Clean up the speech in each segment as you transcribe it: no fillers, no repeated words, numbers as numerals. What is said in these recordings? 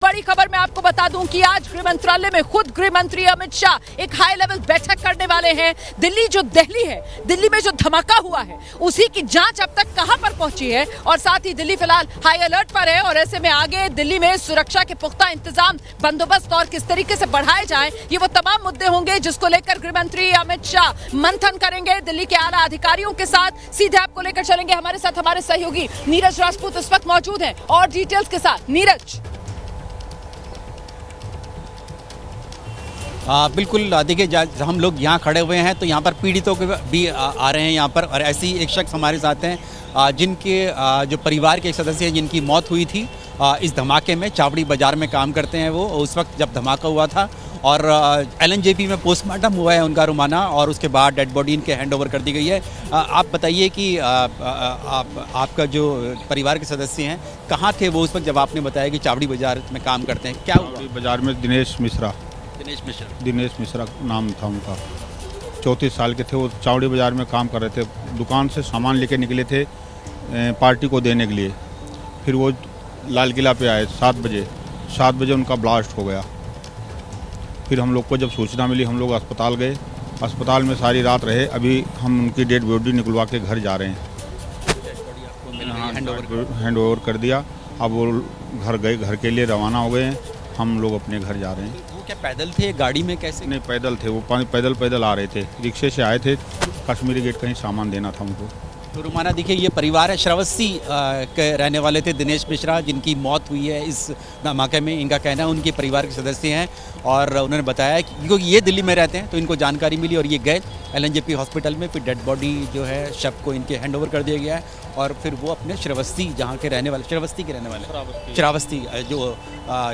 बड़ी खबर मैं आपको बता दूं कि आज गृह मंत्रालय में खुद गृह मंत्री अमित शाह एक हाई लेवल बैठक करने वाले हैं। दिल्ली है, दिल्ली में जो धमाका हुआ है उसी की जांच अब तक कहां पर पहुंची है और साथ ही दिल्ली फिलहाल हाई अलर्ट पर है और ऐसे में आगे दिल्ली में सुरक्षा के पुख्ता इंतजाम, बंदोबस्त और किस तरीके से बढ़ाए जाएं, ये वो तमाम मुद्दे होंगे जिसको लेकर गृह मंत्री अमित शाह मंथन करेंगे दिल्ली के आला अधिकारियों के साथ। सीधे आपको लेकर चलेंगे, हमारे साथ हमारे सहयोगी नीरज राजपूत इस वक्त मौजूद हैं और डिटेल्स के साथ। नीरज। बिल्कुल, देखिए हम लोग यहाँ खड़े हुए हैं तो यहाँ पर पीड़ितों के भी आ रहे हैं यहाँ पर, और ऐसे ही एक शख्स हमारे साथ हैं जिनके जो परिवार के एक सदस्य हैं जिनकी मौत हुई थी इस धमाके में। चावड़ी बाज़ार में काम करते हैं वो, उस वक्त जब धमाका हुआ था और LNJP में पोस्टमार्टम हुआ है उनका रुमाना और उसके बाद डेड बॉडी इनके हैंड ओवर कर दी गई है। आप बताइए कि आपका जो परिवार के सदस्य हैं कहाँ थे वो उस वक्त जब आपने बताया कि चावड़ी बाज़ार में काम करते हैं, क्या हुआ? चावड़ी बाज़ार में दिनेश मिश्रा नाम था उनका। 34 साल के थे वो, चावड़ी बाज़ार में काम कर रहे थे। दुकान से सामान लेके निकले थे पार्टी को देने के लिए। फिर वो लाल किला पे आए 7 बजे उनका ब्लास्ट हो गया। फिर हम लोग को जब सूचना मिली हम लोग अस्पताल गए, अस्पताल में सारी रात रहे। अभी हम उनकी डेड बॉडी निकलवा के घर जा रहे हैं। हैंड ओवर कर दिया। अब वो घर गए, घर के लिए रवाना हो गए हैं। हम लोग अपने घर जा रहे हैं। वो क्या पैदल थे, गाड़ी में कैसे? नहीं, पैदल थे वो, पैदल आ रहे थे। रिक्शे से आए थे, कश्मीरी गेट कहीं सामान देना था उनको। तो रुमाना देखिए ये परिवार है, श्रावस्ती के रहने वाले थे दिनेश मिश्रा जिनकी मौत हुई है इस धमाके में। इनका कहना है उनके परिवार के सदस्य हैं और उन्होंने बताया कि क्योंकि ये दिल्ली में रहते हैं तो इनको जानकारी मिली और ये गए LNJP हॉस्पिटल में। फिर डेड बॉडी जो है शव को इनके हैंड ओवर कर दिया गया है और फिर वो अपने श्रावस्ती जहाँ के रहने वाले, श्रावस्ती जो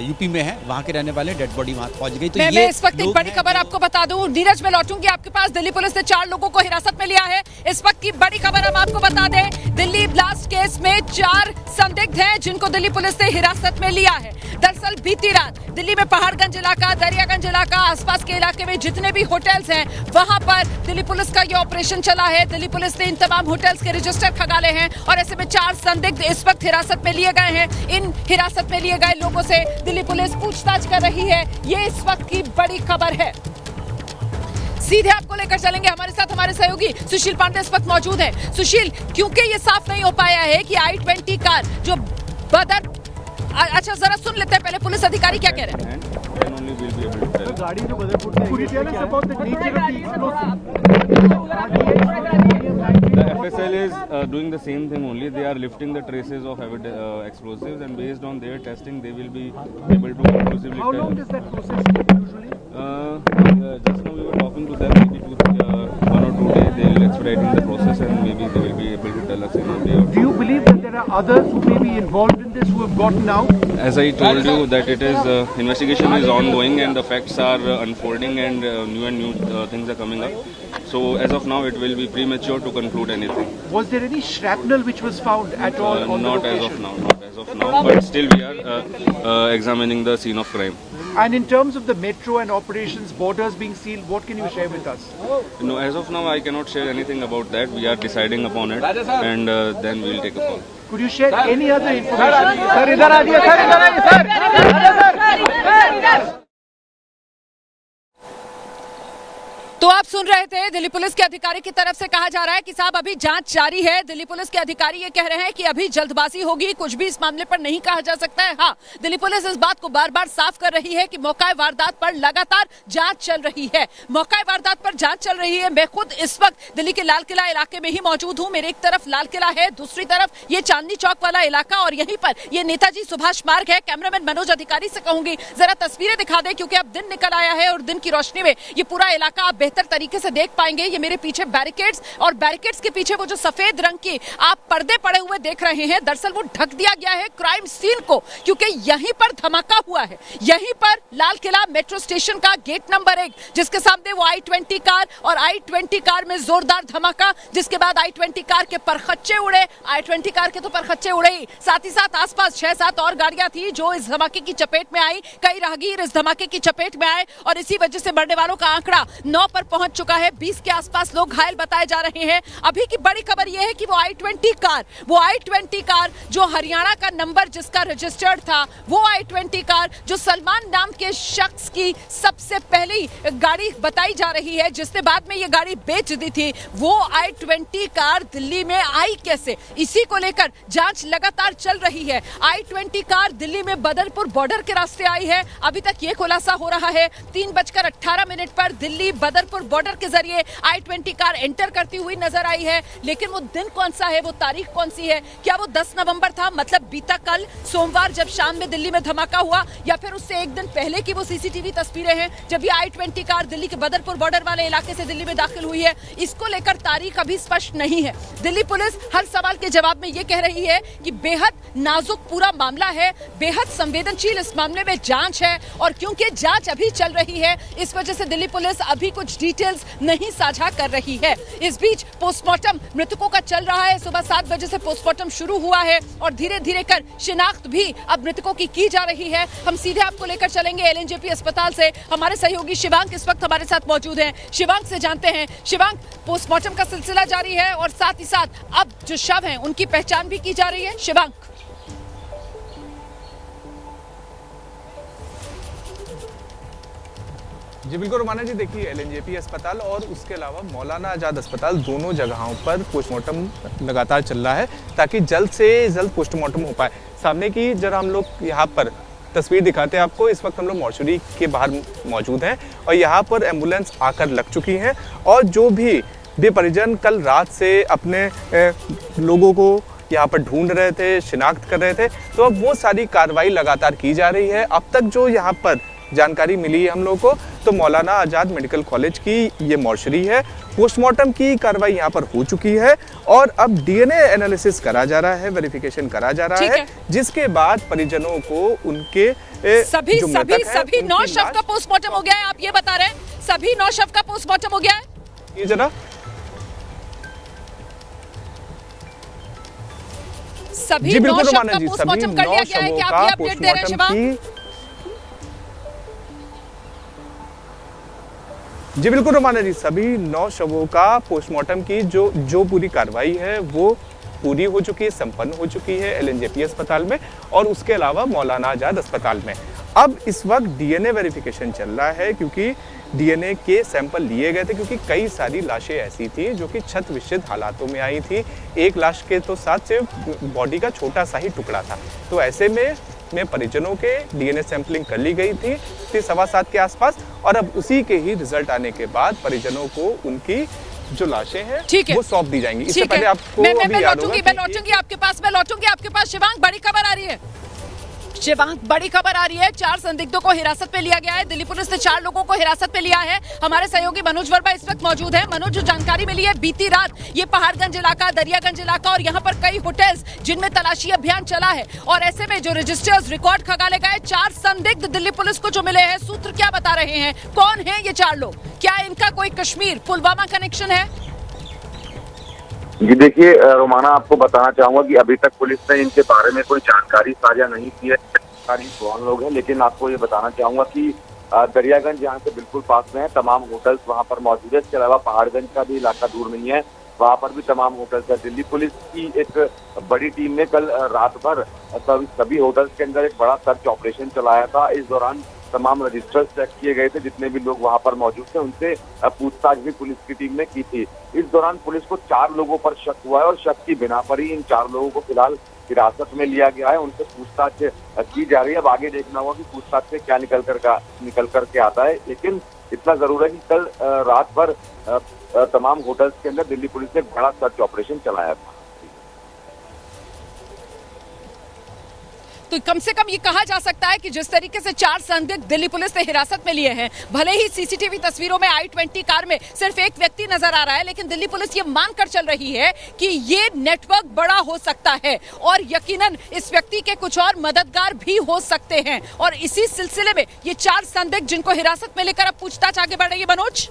UP में है वहाँ के रहने वाले, डेड बॉडी वहाँ पहुँच गई। तो मैं इस वक्त एक बड़ी खबर आपको बता दूं, नीरज में लौटूंगी आपके पास। दिल्ली पुलिस ने 4 लोगों को हिरासत में लिया है। इस वक्त की बड़ी खबर हम आपको बता दें, दिल्ली ब्लास्ट केस में 4 संदिग्ध हैं जिनको दिल्ली पुलिस ने हिरासत में लिया है। दरअसल बीती रात दिल्ली में पहाड़गंज इलाका, दरियागंज इलाका, आसपास के इलाके में जितने भी होटल्स हैं वहां पर दिल्ली पुलिस का ये ऑपरेशन चला है। दिल्ली पुलिस ने इन तमाम होटल्स के रजिस्टर खंगाले हैं और ऐसे में 4 संदिग्ध इस वक्त हिरासत में लिए गए हैं। इन हिरासत में लिए गए लोगों से दिल्ली पुलिस पूछताछ कर रही है। ये इस वक्त की बड़ी खबर है। सीधे आपको लेकर चलेंगे, हमारे साथ हमारे सहयोगी सुशील पांडे इस वक्त मौजूद हैं। सुशील, क्योंकि ये साफ नहीं हो पाया है कि I-20 कार जो बदर, अच्छा जरा सुन लेते हैं पहले पुलिस अधिकारी क्या कह रहे हैं। गाड़ी जो Badarpur The FSL is doing the same thing only. They are lifting the traces of explosives, and based on their testing, they will be able to conclusively tell. How long does that process take usually? Just now we were talking to them. Maybe 1 or 2 days they will expedite the process, and maybe they will be able to tell us in a day or 2. Do you believe that there are others who may be involved in this who have gotten out? As I told you, that it is investigation is ongoing, and the facts are unfolding, and new things are coming up. So as of now, it will be premature to conclude anything. Was there any shrapnel which was found at all on the location? Not as of now, but still we are examining the scene of crime. And in terms of the metro and operations, borders being sealed, what can you share with us? No, as of now, I cannot share anything about that. We are deciding upon it, and then we will take a call. Could you share any other information? Sir, idhar sir. तो आप सुन रहे थे, Delhi police के अधिकारी की तरफ से कहा जा रहा है कि साहब अभी जांच जारी है। दिल्ली पुलिस के अधिकारी ये कह रहे हैं कि अभी जल्दबाजी होगी, कुछ भी इस मामले पर नहीं कहा जा सकता है। हाँ, दिल्ली पुलिस इस बात को बार बार साफ कर रही है कि मौका वारदात पर लगातार जांच चल रही है। मौका वारदात पर जांच चल रही है। मैं खुद इस वक्त दिल्ली के लाल किला इलाके में ही मौजूद हूँ। मेरे एक तरफ लाल किला है, दूसरी तरफ ये चांदनी चौक वाला इलाका और यहीं पर ये नेताजी सुभाष मार्ग है। कैमरामैन मनोज अधिकारी से कहूंगी जरा तस्वीरें दिखा दे, क्योंकि अब दिन निकल आया है और दिन की रोशनी में ये पूरा इलाका आप बेहतर तरीके से देख पाएंगे। ये मेरे पीछे बैरिकेड्स और बैरिकेड्स के पीछे वो जो सफेद रंग की आप पर्दे पड़े हुए देख रहे हैं, दरअसल वो ढक दिया गया है क्राइम सीन को, क्योंकि यहीं पर धमाका हुआ है, यहीं पर लाल किला मेट्रो स्टेशन का गेट नंबर 1, जिसके सामने वो I-20 कार और I-20 कार में जोरदार धमाका, जिसके बाद I-20 कार के परखच्चे उड़े। I-20 कार के तो परखच्चे उड़े ही, साथ ही साथ आसपास 6-7 और गाड़ियां थी जो इस धमाके की चपेट में आई। कई राहगीर इस धमाके की चपेट में आए और इसी वजह से मरने वालों का आंकड़ा 9 पर पहुंच चुका है। 20 के आसपास लोग घायल बताए जा रहे हैं। अभी की बड़ी खबर यह है कि वो I-20 कार जो हरियाणा का नंबर जिसका रजिस्टर्ड था, वो I-20 कार जो सलमान नाम के शख्स की सबसे पहली गाड़ी बताई जा रही है, जिसने बाद में ये गाड़ी बेच दी थी, वो I-20 कार दिल्ली में आई कैसे, इसी को लेकर जांच लगातार चल रही है। I-20 कार दिल्ली में बदरपुर बॉर्डर के रास्ते आई है। अभी तक ये खुलासा हो रहा है 3:18 पर दिल्ली बदरपुर बॉर्डर के जरिए I-20 कार एंटर करती हुई नजर आई है। लेकिन वो दिन कौन सा है, वो तारीख कौन सी है? क्या वो 10 नवंबर था, मतलब बीता कल सोमवार जब शाम में दिल्ली में धमाका हुआ, या फिर उससे एक दिन पहले की वो सीसीटीवी तस्वीरें हैं जब ये I-20 कार दिल्ली के बदरपुर बॉर्डर वाले इलाके से दिल्ली में दाखिल हुई है? इसको लेकर तारीख अभी स्पष्ट नहीं है। दिल्ली पुलिस हर सवाल के जवाब में ये कह रही है कि बेहद नाजुक पूरा मामला है, बेहद संवेदनशील इस मामले में जांच है, और क्योंकि जांच अभी चल रही है इस वजह से दिल्ली पुलिस अभी कुछ डिटेल्स नहीं साझा कर रही है। इस बीच पोस्टमार्टम मृतकों का चल रहा है। सुबह 7 बजे से पोस्टमार्टम शुरू हुआ है और धीरे धीरे कर शिनाख्त भी अब मृतकों की जा रही है। हम सीधे आपको लेकर चलेंगे LNJP अस्पताल से। हमारे सहयोगी शिवांक इस वक्त हमारे साथ मौजूद हैं। शिवांक से जानते हैं, शिवांक, पोस्टमार्टम का सिलसिला जारी है और साथ ही साथ अब जो शव हैं उनकी पहचान भी की जा रही है। शिवांक, जी बिल्कुल रोमाना जी, देखिए LNJP अस्पताल और उसके अलावा मौलाना आज़ाद अस्पताल दोनों जगहों पर पोस्टमार्टम लगातार चल रहा है ताकि जल्द से जल्द पोस्टमार्टम हो पाए। सामने की जरा हम लोग यहाँ पर तस्वीर दिखाते हैं आपको। इस वक्त हम लोग मॉर्चरी के बाहर मौजूद हैं और यहाँ पर एम्बुलेंस आकर लग चुकी हैं और जो भी परिजन कल रात से अपने लोगों को यहाँ पर ढूंढ रहे थे, शिनाख्त कर रहे थे, तो अब वो सारी कार्रवाई लगातार की जा रही है। अब तक जो यहाँ पर जानकारी मिली है हम लोग को, तो मौलाना आज़ाद मेडिकल कॉलेज की ये मॉर्चरी है। पोस्टमार्टम की कार्रवाई यहाँ पर हो चुकी है और अब DNA एनालिसिस करा जा रहा है, वेरिफिकेशन करा जा रहा है, जिसके बाद परिजनों को उनके सभी 9 शव का पोस्टमार्टम हो गया है। आप ये बता रहे हैं सभी 9 शव का पोस्टमार्टम हो गया है? ये जरा सभी 9 शव का पोस्टमार्टम कर लिया गया है। क्या आप ये अपडेट दे रहे हैं शिवांक? जी बिल्कुल रोमाना जी, सभी 9 शवों का पोस्टमार्टम की जो पूरी कार्रवाई है वो पूरी हो चुकी है, संपन्न हो चुकी है LNJP अस्पताल में और उसके अलावा मौलाना आज़ाद अस्पताल में। अब इस वक्त DNA वेरिफिकेशन चल रहा है क्योंकि DNA के सैंपल लिए गए थे, क्योंकि कई सारी लाशें ऐसी थी जो कि क्षत विक्षत हालातों में आई थी। एक लाश के तो साथ सिर्फ बॉडी का छोटा सा ही टुकड़ा था, तो ऐसे में परिजनों के DNA सैंपलिंग कर ली गई थी 7:15 के आसपास और अब उसी के ही रिजल्ट आने के बाद परिजनों को उनकी जो लाशें हैं वो सौंप दी जाएंगी। इससे पहले आपको मैं लौटूंगी आपके पास। शिवांक, बड़ी खबर आ रही है। शिवांक, बड़ी खबर आ रही है। 4 संदिग्धों को हिरासत में लिया गया है। दिल्ली पुलिस ने 4 लोगों को हिरासत में लिया है। हमारे सहयोगी मनोज वर्मा इस वक्त मौजूद है। मनोज, जो जानकारी मिली है बीती रात ये पहाड़गंज इलाका, दरियागंज इलाका और यहाँ पर कई होटल्स जिनमें तलाशी अभियान चला है और ऐसे में जो रजिस्टर्स रिकॉर्ड खंगाले गए, 4 संदिग्ध दिल्ली पुलिस को जो मिले हैं, सूत्र क्या बता रहे हैं? कौन है ये 4 लोग? क्या इनका कोई कश्मीर पुलवामा कनेक्शन है? जी देखिए रोमाना, आपको बताना चाहूंगा कि अभी तक पुलिस ने इनके बारे में कोई जानकारी साझा नहीं की है, कौन लोग हैं, लेकिन आपको ये बताना चाहूंगा कि दरियागंज यहाँ से बिल्कुल पास में है, तमाम होटल्स वहाँ पर मौजूद है। इसके अलावा पहाड़गंज का भी इलाका दूर नहीं है, वहाँ पर भी तमाम होटल्स है। दिल्ली पुलिस की एक बड़ी टीम ने कल रात भर सभी होटल्स के अंदर एक बड़ा सर्च ऑपरेशन चलाया था। इस दौरान तमाम रजिस्टर्स चेक किए गए थे, जितने भी लोग वहां पर मौजूद थे उनसे पूछताछ भी पुलिस की टीम ने की थी। इस दौरान पुलिस को 4 लोगों पर शक हुआ है और शक की बिना पर ही इन 4 लोगों को फिलहाल हिरासत में लिया गया है। उनसे पूछताछ की जा रही है। अब आगे देखना होगा कि पूछताछ से क्या निकल कर के आता है, लेकिन इतना जरूर है कि कल रात भर तमाम होटल्स के अंदर दिल्ली पुलिस ने बड़ा सर्च ऑपरेशन चलाया था। तो कम से कम ये कहा जा सकता है कि जिस तरीके से 4 संदिग्ध दिल्ली पुलिस ने हिरासत में लिए हैं, भले ही सीसीटीवी तस्वीरों में i20 कार में सिर्फ एक व्यक्ति नजर आ रहा है, लेकिन दिल्ली पुलिस ये मानकर चल रही है कि ये नेटवर्क बड़ा हो सकता है और यकीनन इस व्यक्ति के कुछ और मददगार भी हो सकते हैं। और इसी सिलसिले में ये 4 संदिग्ध जिनको हिरासत में लेकर अब पूछताछ आगे बढ़ रही है। मनोज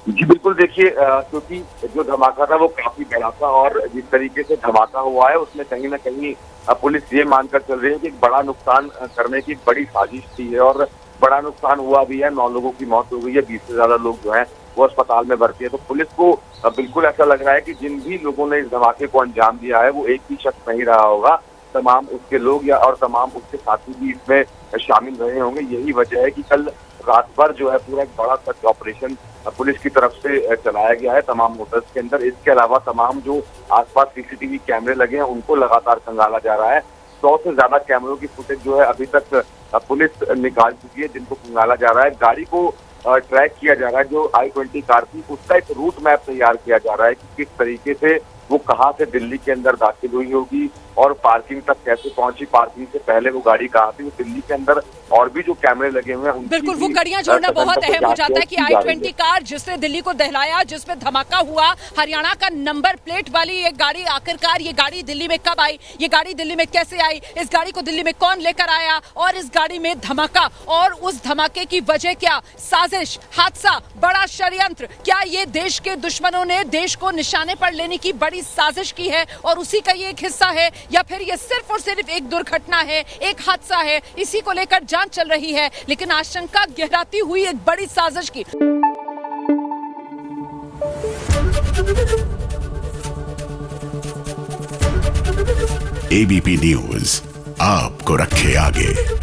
जी बिल्कुल, देखिए क्योंकि जो धमाका था वो काफी बड़ा था और जिस तरीके से धमाका हुआ है उसमें कहीं ना कहीं पुलिस ये मानकर चल रही है कि एक बड़ा नुकसान करने की एक बड़ी साजिश थी है और बड़ा नुकसान हुआ भी है। 9 लोगों की मौत हो गई है, 20 से ज्यादा लोग जो हैं वो अस्पताल में भर्ती है। तो पुलिस को बिल्कुल ऐसा लग रहा है कि जिन भी लोगों ने इस धमाके को अंजाम दिया है वो एक ही शख्स नहीं रहा होगा, तमाम उसके लोग या और तमाम उसके साथी भी इसमें शामिल रहे होंगे। यही वजह है कि कल रात भर जो है पूरा एक बड़ा सर्च ऑपरेशन पुलिस की तरफ से चलाया गया है तमाम होटल्स के अंदर। इसके अलावा तमाम जो आसपास सीसीटीवी कैमरे लगे हैं उनको लगातार खंगाला जा रहा है। 100 से ज्यादा कैमरों की फुटेज जो है अभी तक पुलिस निकाल चुकी है, जिनको खंगाला जा रहा है। गाड़ी को ट्रैक किया जा रहा है, जो i20 कार थी उसका एक रूट मैप तैयार किया जा रहा है कि किस तरीके से वो कहाँ से दिल्ली के अंदर दाखिल हुई होगी और पार्किंग तक कैसे पहुंची, पार्किंग से पहले वो गाड़ी कहाँ थी। दिल्ली के अंदर और भी जो कैमरे लगे हुए हैं बिल्कुल वो कड़ियां जोड़ना बहुत अहम हो जाता है कि i20 कार जिसने दिल्ली को दहलाया, जिसमें धमाका हुआ, हरियाणा का नंबर प्लेट वाली ये गाड़ी, आखिरकार ये गाड़ी दिल्ली में कब आई, ये गाड़ी दिल्ली में कैसे आई, इस गाड़ी को दिल्ली में कौन लेकर आया और इस गाड़ी में धमाका और उस धमाके की वजह क्या, साजिश, हादसा, बड़ा षड्यंत्र, क्या ये देश के दुश्मनों ने देश को निशाने पर लेने की बड़ी साजिश की है और उसी का ये एक हिस्सा है, या फिर ये सिर्फ और सिर्फ एक दुर्घटना है, एक हादसा है। इसी को लेकर जांच चल रही है, लेकिन आशंका गहराती हुई एक बड़ी साजिश की। एबीपी न्यूज आपको रखे आगे।